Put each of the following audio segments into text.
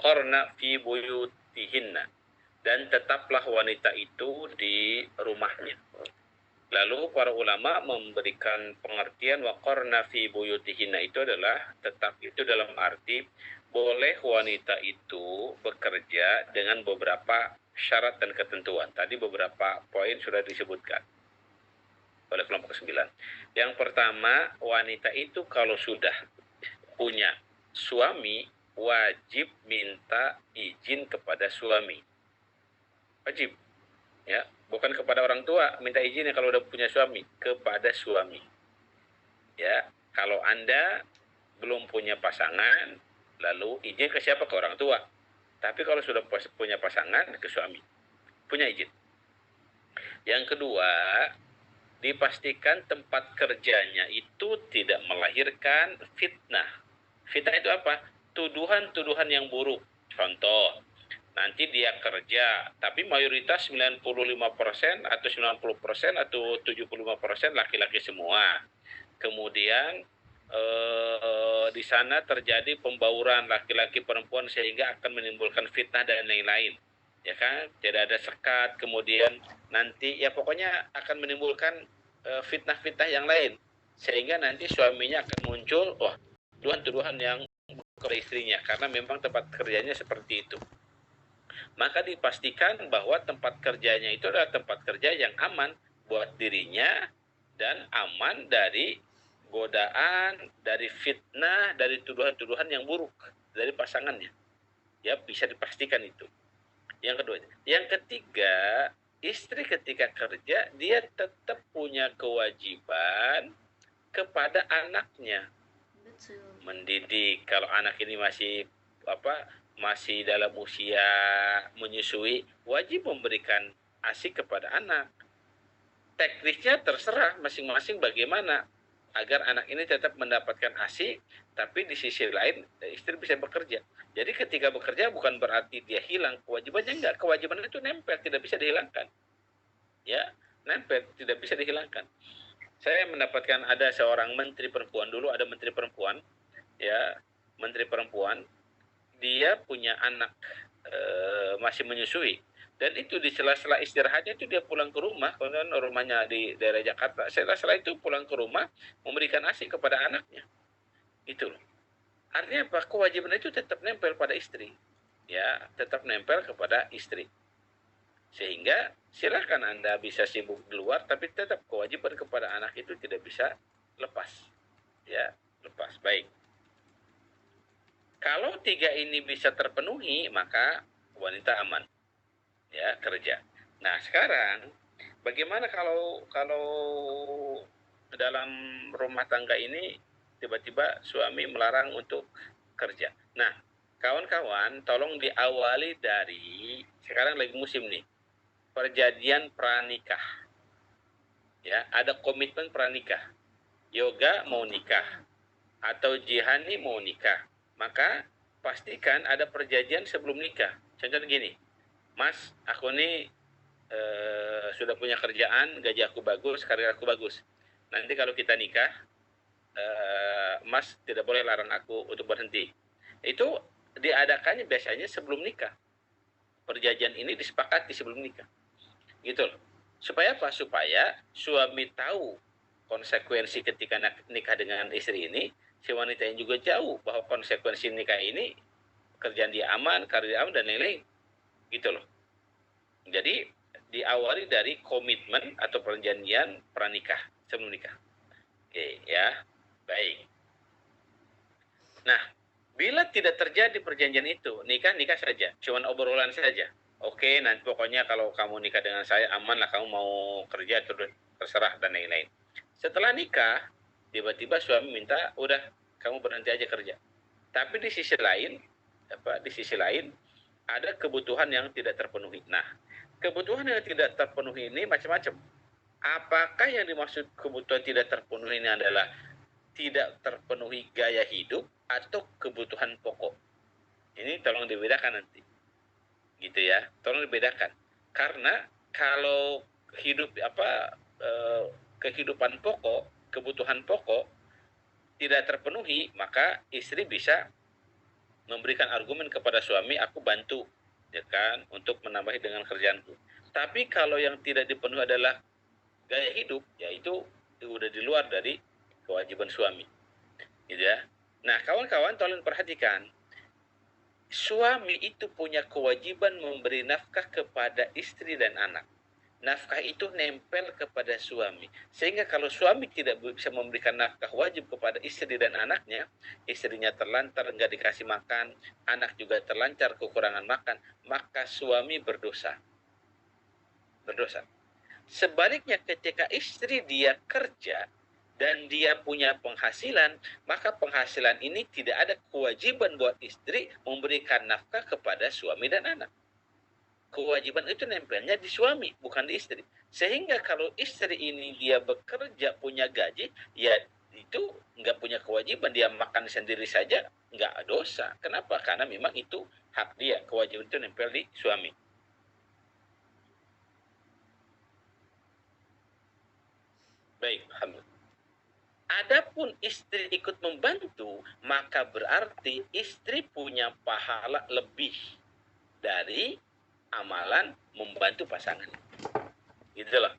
waqarna fi buyutihinna, dan tetaplah wanita itu di rumahnya. Lalu para ulama memberikan pengertian waqarna fi buyutihinna itu adalah tetap itu dalam arti boleh wanita itu bekerja dengan beberapa syarat dan ketentuan. Tadi beberapa poin sudah disebutkan oleh kelompok 9. Yang pertama, wanita itu kalau sudah punya suami wajib minta izin kepada suami. Wajib, ya, bukan kepada orang tua minta izin ya kalau udah punya suami, kepada suami. Ya, kalau Anda belum punya pasangan, lalu izin ke siapa? Ke orang tua. Tapi kalau sudah punya pasangan, ke suami. Punya izin. Yang kedua, dipastikan tempat kerjanya itu tidak melahirkan fitnah. Fitnah itu apa? Tuduhan-tuduhan yang buruk. Contoh, nanti dia kerja, tapi mayoritas 95% atau 90% atau 75% laki-laki semua. Kemudian di sana terjadi pembauran laki-laki perempuan sehingga akan menimbulkan fitnah dan lain-lain. Ya kan? Tidak ada sekat, kemudian nanti ya pokoknya akan menimbulkan fitnah-fitnah yang lain. Sehingga nanti suaminya akan muncul, wah, tuduhan-tuduhan yang kepada istrinya karena memang tempat kerjanya seperti itu. Maka dipastikan bahwa tempat kerjanya itu adalah tempat kerja yang aman buat dirinya dan aman dari godaan, dari fitnah, dari tuduhan-tuduhan yang buruk dari pasangannya. Ya, bisa dipastikan itu. Yang kedua. Yang ketiga, istri ketika kerja, dia tetap punya kewajiban kepada anaknya. Mendidik. Kalau anak ini masih dalam usia menyusui, wajib memberikan ASI kepada anak. Teknisnya terserah masing-masing bagaimana agar anak ini tetap mendapatkan ASI, tapi di sisi lain istri bisa bekerja. Jadi ketika bekerja bukan berarti dia hilang kewajibannya, enggak. Kewajiban itu nempel, tidak bisa dihilangkan. Ya, nempel, tidak bisa dihilangkan. Saya mendapatkan ada seorang menteri perempuan, dulu ada menteri perempuan, ya, menteri perempuan, dia punya anak masih menyusui. Dan itu di sela-sela istirahatnya itu dia pulang ke rumah, kemudian rumahnya di daerah Jakarta. Sela-sela itu pulang ke rumah memberikan ASI kepada anaknya. Itu loh. Artinya apa? Kewajiban itu tetap nempel pada istri. Ya, tetap nempel kepada istri. Sehingga silakan Anda bisa sibuk di luar, tapi tetap kewajiban kepada anak itu tidak bisa lepas. Ya, lepas. Baik. Kalau tiga ini bisa terpenuhi, maka wanita aman. Ya, kerja. Nah, sekarang bagaimana kalau dalam rumah tangga ini tiba-tiba suami melarang untuk kerja. Nah, kawan-kawan, tolong diawali dari sekarang lagi musim nih, perjanjian pranikah. Ya, ada komitmen pranikah. Yoga mau nikah atau Jihani mau nikah, maka pastikan ada perjanjian sebelum nikah. Contohnya gini, Mas, aku ini sudah punya kerjaan, gaji aku bagus, karir aku bagus. Nanti kalau kita nikah, Mas tidak boleh larang aku untuk berhenti. Itu diadakannya biasanya sebelum nikah. Perjanjian ini disepakati sebelum nikah. Gitu loh. Supaya apa? Supaya suami tahu konsekuensi ketika nikah dengan istri ini, si wanita yang juga jauh bahwa konsekuensi nikah ini kerjaan dia aman, karir dia aman, dan lain-lain. Gitu loh. Jadi diawali dari komitmen atau perjanjian pranikah sebelum nikah. Oke, ya. Baik. Nah, bila tidak terjadi perjanjian itu, nikah saja, cuman obrolan saja. Oke, nanti pokoknya kalau kamu nikah dengan saya aman lah, kamu mau kerja terserah dan lain-lain. Setelah nikah, tiba-tiba suami minta, udah kamu berhenti aja kerja. Tapi di sisi lain ada kebutuhan yang tidak terpenuhi. Nah, kebutuhan yang tidak terpenuhi ini macam-macam. Apakah yang dimaksud kebutuhan tidak terpenuhi ini adalah tidak terpenuhi gaya hidup atau kebutuhan pokok? Ini tolong dibedakan nanti. Gitu ya, tolong dibedakan. Karena kalau kehidupan pokok, kebutuhan pokok tidak terpenuhi, maka istri bisa memberikan argumen kepada suami, aku bantu, ya kan, untuk menambahi dengan kerjaanku. Tapi kalau yang tidak dipenuhi adalah gaya hidup, ya itu udah di luar dari kewajiban suami, gitu ya. Nah, kawan-kawan tolong perhatikan, suami itu punya kewajiban memberi nafkah kepada istri dan anak. Nafkah itu nempel kepada suami. Sehingga kalau suami tidak bisa memberikan nafkah wajib kepada istri dan anaknya, istrinya terlantar, nggak dikasih makan, anak juga terlantar kekurangan makan, maka suami berdosa. Berdosa. Sebaliknya ketika istri dia kerja dan dia punya penghasilan, maka penghasilan ini tidak ada kewajiban buat istri memberikan nafkah kepada suami dan anak. Kewajiban itu nempelnya di suami, bukan di istri. Sehingga kalau istri ini dia bekerja punya gaji, ya itu nggak punya kewajiban, dia makan sendiri saja nggak dosa. Kenapa? Karena memang itu hak dia, kewajiban itu nempel di suami. Baik, alhamdulillah. Adapun istri ikut membantu, maka berarti istri punya pahala lebih dari amalan membantu pasangan. Gitu loh.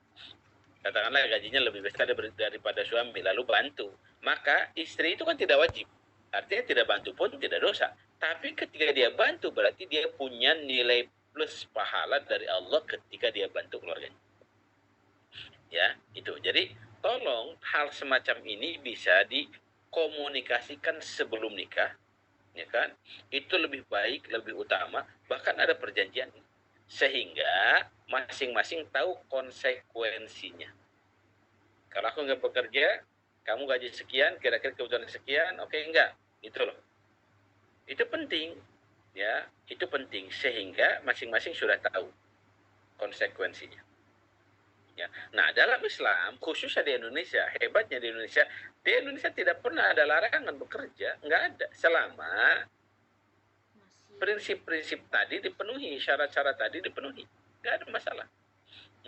Katakanlah gajinya lebih besar daripada suami, lalu bantu, maka istri itu kan tidak wajib, artinya tidak bantu pun tidak dosa. Tapi ketika dia bantu berarti dia punya nilai plus pahala dari Allah ketika dia bantu keluarganya. Ya, itu. Jadi tolong hal semacam ini bisa dikomunikasikan sebelum nikah, ya kan? Itu lebih baik, lebih utama, bahkan ada perjanjian sehingga masing-masing tahu konsekuensinya. Kalau aku nggak bekerja, kamu gaji sekian, kira-kira kebutuhan sekian, oke, enggak, itu loh. Itu penting, ya, itu penting sehingga masing-masing sudah tahu konsekuensinya. Ya. Nah, dalam Islam, khususnya di Indonesia, hebatnya di Indonesia tidak pernah ada larangan bekerja, nggak ada, selama prinsip-prinsip tadi dipenuhi, syarat-syarat tadi dipenuhi, nggak ada masalah,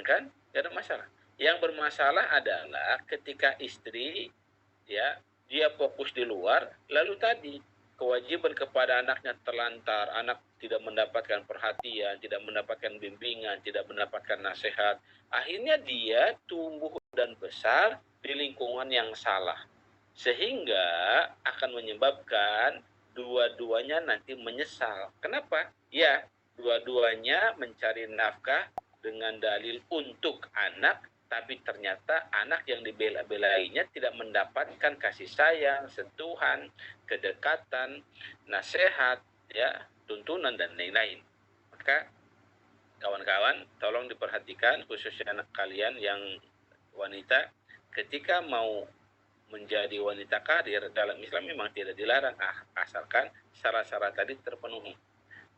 kan? Nggak ada masalah. Yang bermasalah adalah ketika istri, ya, dia fokus di luar, lalu tadi kewajiban kepada anaknya terlantar, anak tidak mendapatkan perhatian, tidak mendapatkan bimbingan, tidak mendapatkan nasihat, akhirnya dia tumbuh dan besar di lingkungan yang salah, sehingga akan menyebabkan dua-duanya nanti menyesal. Kenapa? Ya, dua-duanya mencari nafkah dengan dalil untuk anak, tapi ternyata anak yang dibela-belainya tidak mendapatkan kasih sayang, sentuhan, kedekatan, nasihat, ya, tuntunan dan lain-lain. Maka kawan-kawan tolong diperhatikan, khususnya anak kalian yang wanita, ketika mau menjadi wanita karir dalam Islam memang tidak dilarang, asalkan syarat-syarat tadi terpenuhi,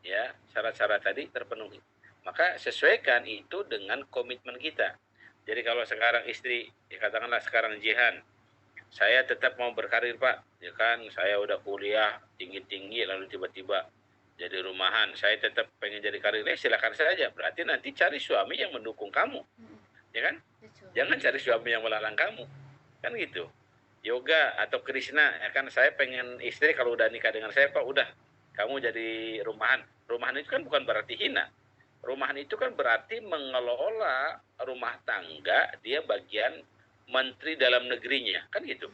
ya, syarat-syarat tadi terpenuhi. Maka sesuaikan itu dengan komitmen kita. Jadi kalau sekarang istri, ya katakanlah sekarang Jihan, saya tetap mau berkarir Pak, ya kan, saya udah kuliah tinggi-tinggi lalu tiba-tiba jadi rumahan, saya tetap pengen jadi karir, silakan saja. Berarti nanti cari suami yang mendukung kamu, ya kan? Jangan cari suami yang melarang kamu, kan gitu. Yoga atau Krishna, ya kan, saya pengen istri kalau udah nikah dengan saya Pak, udah kamu jadi rumahan. Rumahan itu kan bukan berarti hina. Rumahan itu kan berarti mengelola rumah tangga, dia bagian menteri dalam negerinya, kan gitu.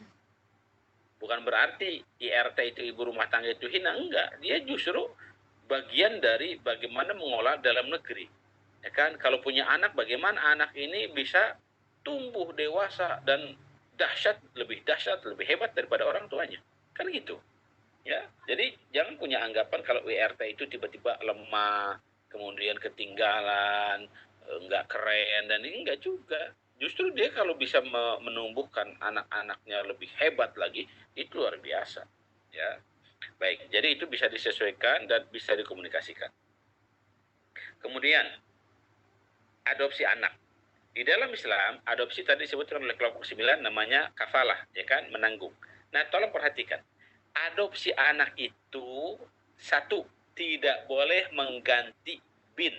Bukan berarti IRT itu ibu rumah tangga itu hina, enggak. Dia justru bagian dari bagaimana mengolah dalam negeri. Ya kan, kalau punya anak, bagaimana anak ini bisa tumbuh dewasa dan lebih dahsyat, lebih hebat daripada orang tuanya. Kan gitu. Ya, jadi jangan punya anggapan kalau WRT itu tiba-tiba lemah, kemudian ketinggalan, nggak keren, dan ini nggak juga. Justru dia kalau bisa menumbuhkan anak-anaknya lebih hebat lagi, itu luar biasa. Ya, baik. Jadi itu bisa disesuaikan dan bisa dikomunikasikan. Kemudian adopsi anak. Di dalam Islam, adopsi tadi disebutkan oleh kelompok 9 namanya kafalah, ya kan, menanggung. Nah, tolong perhatikan. Adopsi anak itu satu, tidak boleh mengganti bin.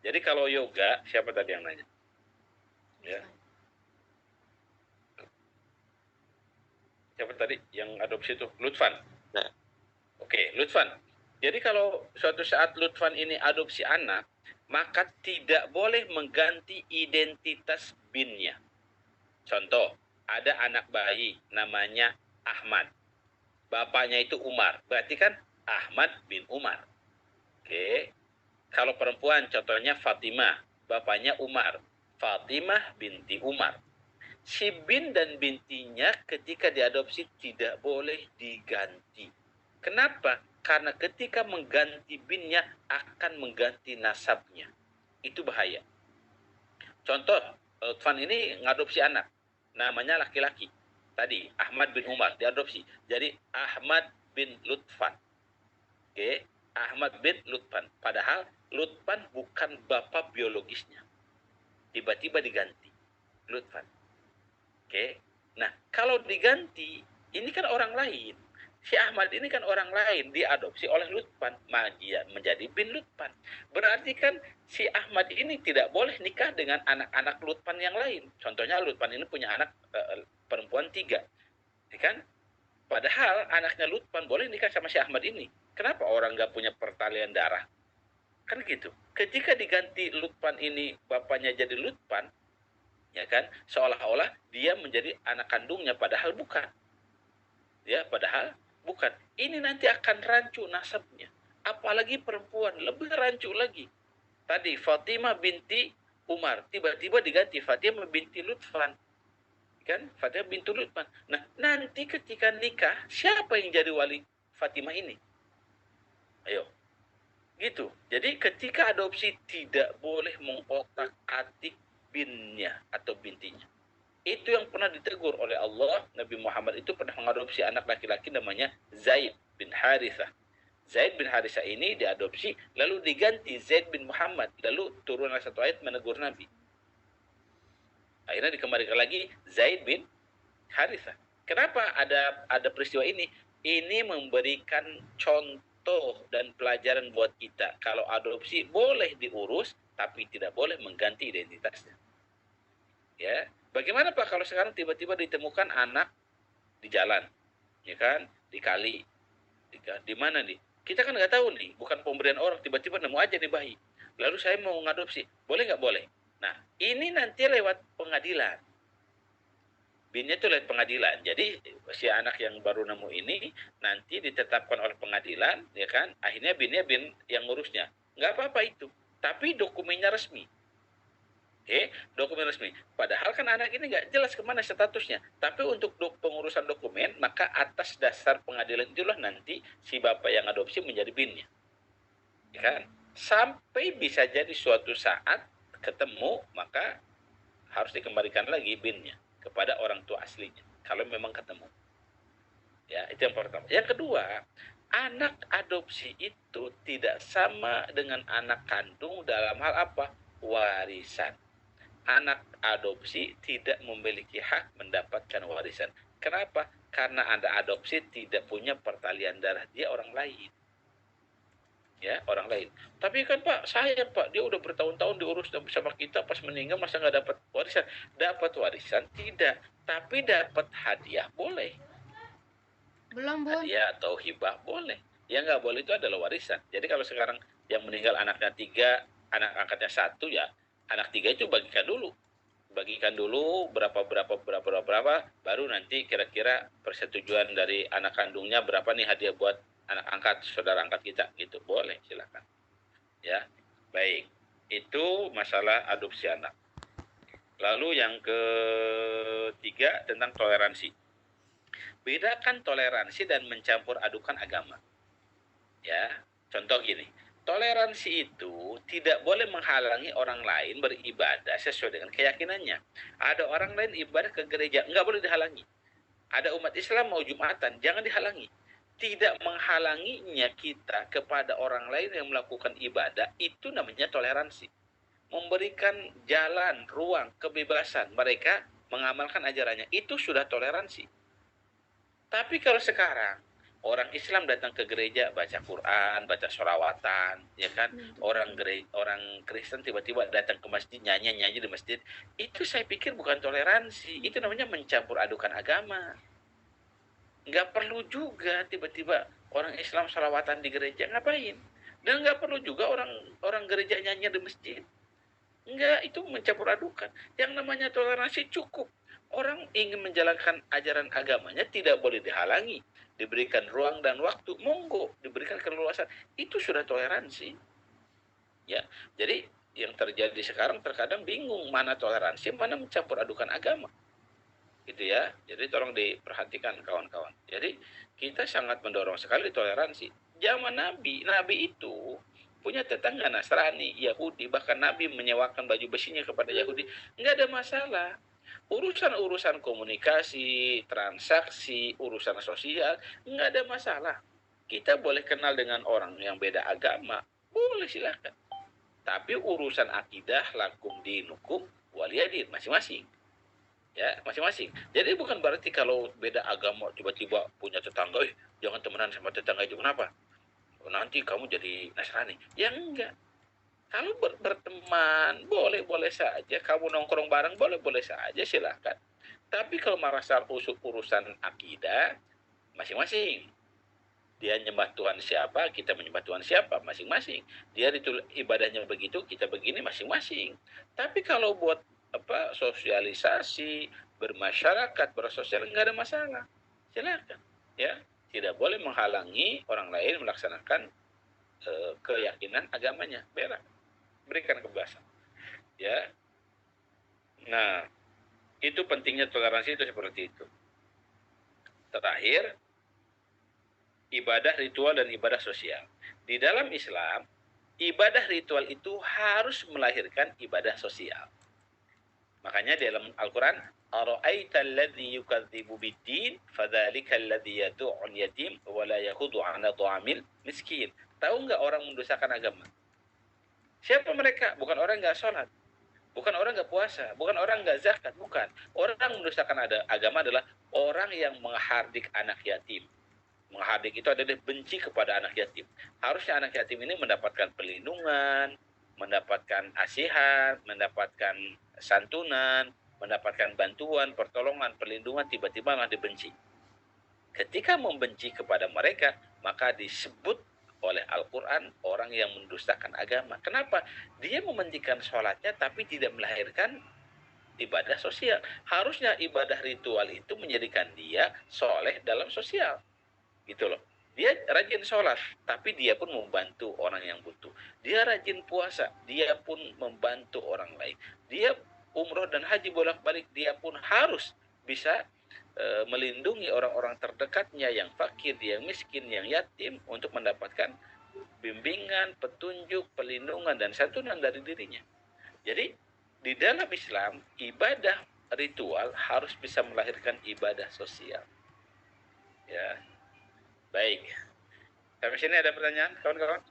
Jadi kalau yoga, siapa tadi yang nanya? Ya. Siapa tadi yang adopsi itu? Lutfan. Nah, Oke, Lutfan. Jadi kalau suatu saat Lutfan ini adopsi anak, maka tidak boleh mengganti identitas binnya. Contoh, ada anak bayi namanya Ahmad. Bapaknya itu Umar. Berarti kan Ahmad bin Umar. Oke. Kalau perempuan contohnya Fatimah. Bapaknya Umar. Fatimah binti Umar. Si bin dan bintinya ketika diadopsi tidak boleh diganti. Kenapa? Karena ketika mengganti binnya akan mengganti nasabnya. Itu bahaya. Contoh, Lutfan ini ngadopsi anak. Namanya laki-laki. Tadi, Ahmad bin Umar diadopsi. Jadi, Ahmad bin Lutfan. Oke, Ahmad bin Lutfan. Padahal Lutfan bukan bapak biologisnya. Tiba-tiba diganti. Lutfan. Oke. Nah, kalau diganti, ini kan orang lain. Si Ahmad ini kan orang lain, diadopsi oleh Lutfan, menjadi bin Lutfan. Berarti kan si Ahmad ini tidak boleh nikah dengan anak-anak Lutfan yang lain. Contohnya Lutfan ini punya anak perempuan 3. Ya kan? Padahal anaknya Lutfan boleh nikah sama si Ahmad ini. Kenapa orang nggak punya pertalian darah? Kan gitu. Ketika diganti Lutfan ini, bapaknya jadi Lutfan, ya kan, seolah-olah dia menjadi anak kandungnya, padahal bukan. Ya, padahal bukan. Ini nanti akan rancu nasabnya. Apalagi perempuan, lebih rancu lagi. Tadi Fatimah binti Umar, tiba-tiba diganti Fatimah binti Lutfan. Kan? Fatimah binti Lutfan. Nah, nanti ketika nikah, siapa yang jadi wali Fatimah ini? Ayo. Gitu. Jadi ketika adopsi tidak boleh mengotak-atik binnya atau bintinya. Itu yang pernah ditegur oleh Allah. Nabi Muhammad itu pernah mengadopsi anak laki-laki namanya Zaid bin Harithah. Zaid bin Harithah ini diadopsi, lalu diganti Zaid bin Muhammad. Lalu turunlah satu ayat menegur Nabi. Akhirnya dikembalikan lagi Zaid bin Harithah. Kenapa ada peristiwa ini? Ini memberikan contoh dan pelajaran buat kita. Kalau adopsi boleh diurus, tapi tidak boleh mengganti identitasnya. Ya, bagaimana Pak kalau sekarang tiba-tiba ditemukan anak di jalan, ya kan, di kali, di mana nih? Kita kan nggak tahu nih, bukan pemberian orang, tiba-tiba nemu aja nih bayi. Lalu saya mau ngadopsi, boleh nggak boleh? Nah, ini nanti lewat pengadilan. Binnya itu lewat pengadilan. Jadi si anak yang baru nemu ini nanti ditetapkan oleh pengadilan, ya kan? Akhirnya binnya bin yang ngurusnya. Nggak apa-apa itu, tapi dokumennya resmi. Dokumen resmi. Padahal kan anak ini nggak jelas kemana statusnya. Tapi untuk pengurusan dokumen, maka atas dasar pengadilan itulah nanti si bapak yang adopsi menjadi binnya. Ya kan? Sampai bisa jadi suatu saat ketemu, maka harus dikembalikan lagi binnya kepada orang tua aslinya. Kalau memang ketemu. Ya, itu yang pertama. Yang kedua, anak adopsi itu tidak sama dengan anak kandung dalam hal apa? Warisan. Anak adopsi tidak memiliki hak mendapatkan warisan. Kenapa? Karena Anda adopsi tidak punya pertalian darah, dia orang lain. Ya, orang lain. Tapi kan Pak, sayang Pak, dia udah bertahun-tahun diurus sama kita, pas meninggal masa nggak dapat warisan? Dapat warisan tidak, tapi dapat hadiah boleh. Belum, Bun. Hadiah atau hibah boleh. Yang nggak boleh itu adalah warisan. Jadi kalau sekarang yang meninggal anaknya 3, anak angkatnya 1, ya anak 3 itu bagikan dulu berapa, baru nanti kira-kira persetujuan dari anak kandungnya berapa nih hadiah buat anak angkat, saudara angkat kita, gitu. Boleh, silakan. Ya, baik. Itu masalah adopsi anak. Lalu yang ketiga tentang toleransi. Bedakan toleransi dan mencampur adukan agama. Ya, contoh gini. Toleransi itu tidak boleh menghalangi orang lain beribadah sesuai dengan keyakinannya. Ada orang lain ibadah ke gereja, nggak boleh dihalangi. Ada umat Islam mau Jumatan, jangan dihalangi. Tidak menghalanginya kita kepada orang lain yang melakukan ibadah, itu namanya toleransi. Memberikan jalan, ruang, kebebasan mereka mengamalkan ajarannya, itu sudah toleransi. Tapi kalau sekarang orang Islam datang ke gereja baca Quran, baca sholawatan, ya kan? Orang Kristen tiba-tiba datang ke masjid nyanyi di masjid, itu saya pikir bukan toleransi, itu namanya mencampur adukan agama. Nggak perlu juga tiba-tiba orang Islam salawatan di gereja, ngapain? Dan nggak perlu juga orang gereja nyanyi di masjid. Enggak, itu mencampur adukan. Yang namanya toleransi cukup. Orang ingin menjalankan ajaran agamanya tidak boleh dihalangi. Diberikan ruang dan waktu, monggo, diberikan keleluasan. Itu sudah toleransi. Ya, jadi yang terjadi sekarang terkadang bingung mana toleransi, mana mencampur adukan agama. Gitu ya. Jadi tolong diperhatikan kawan-kawan. Jadi kita sangat mendorong sekali toleransi. Zaman Nabi itu punya tetangga Nasrani, Yahudi, bahkan Nabi menyewakan baju besinya kepada Yahudi, nggak ada masalah. Urusan-urusan komunikasi, transaksi, urusan sosial, nggak ada masalah. Kita boleh kenal dengan orang yang beda agama, boleh silakan. Tapi urusan akidah, lakum dinukum, waliyadin, masing-masing. Ya, masing-masing. Jadi bukan berarti kalau beda agama tiba-tiba punya tetangga, jangan temenan sama tetangga itu, kenapa? Nanti kamu jadi Nasrani. Ya enggak. Kalau berteman, boleh-boleh saja. Kamu nongkrong bareng, boleh-boleh saja, silakan. Tapi kalau merasa urusan akidah, masing-masing. Dia nyembah Tuhan siapa, kita menyembah Tuhan siapa, masing-masing. Dia ibadahnya begitu, kita begini, masing-masing. Tapi kalau buat sosialisasi, bermasyarakat, bersosial, nggak ada masalah. Silakan. Ya, tidak boleh menghalangi orang lain melaksanakan keyakinan agamanya. Berikan kebebasan. Ya. Nah, itu pentingnya toleransi itu seperti itu. Terakhir, ibadah ritual dan ibadah sosial. Di dalam Islam, ibadah ritual itu harus melahirkan ibadah sosial. Makanya di dalam Al-Quran, ara'aita alladhi yukadzibu bid-din fadzalika alladhi yad'ul yatim wa la yakhudhu 'ala ta'amil miskin. Tahu nggak orang mendustakan agama? Siapa mereka? Bukan orang nggak sholat, bukan orang nggak puasa, bukan orang nggak zakat, bukan. Orang mendustakan agama adalah orang yang menghardik anak yatim. Menghardik itu adalah benci kepada anak yatim. Harusnya anak yatim ini mendapatkan perlindungan, mendapatkan asihan, mendapatkan santunan, mendapatkan bantuan, pertolongan, perlindungan, tiba-tiba malah dibenci. Ketika membenci kepada mereka, maka disebut oleh Al-Quran orang yang mendustakan agama. Kenapa? Dia mementingkan sholatnya tapi tidak melahirkan ibadah sosial. Harusnya ibadah ritual itu menjadikan dia soleh dalam sosial. Gitu loh. Dia rajin sholat, tapi dia pun membantu orang yang butuh. Dia rajin puasa, dia pun membantu orang lain. Dia umroh dan haji bolak-balik, dia pun harus bisa melindungi orang-orang terdekatnya yang fakir, yang miskin, yang yatim untuk mendapatkan bimbingan, petunjuk, perlindungan, dan santunan dari dirinya. Jadi, di dalam Islam, ibadah ritual harus bisa melahirkan ibadah sosial. Ya, baik. Sampai sini ada pertanyaan, kawan-kawan?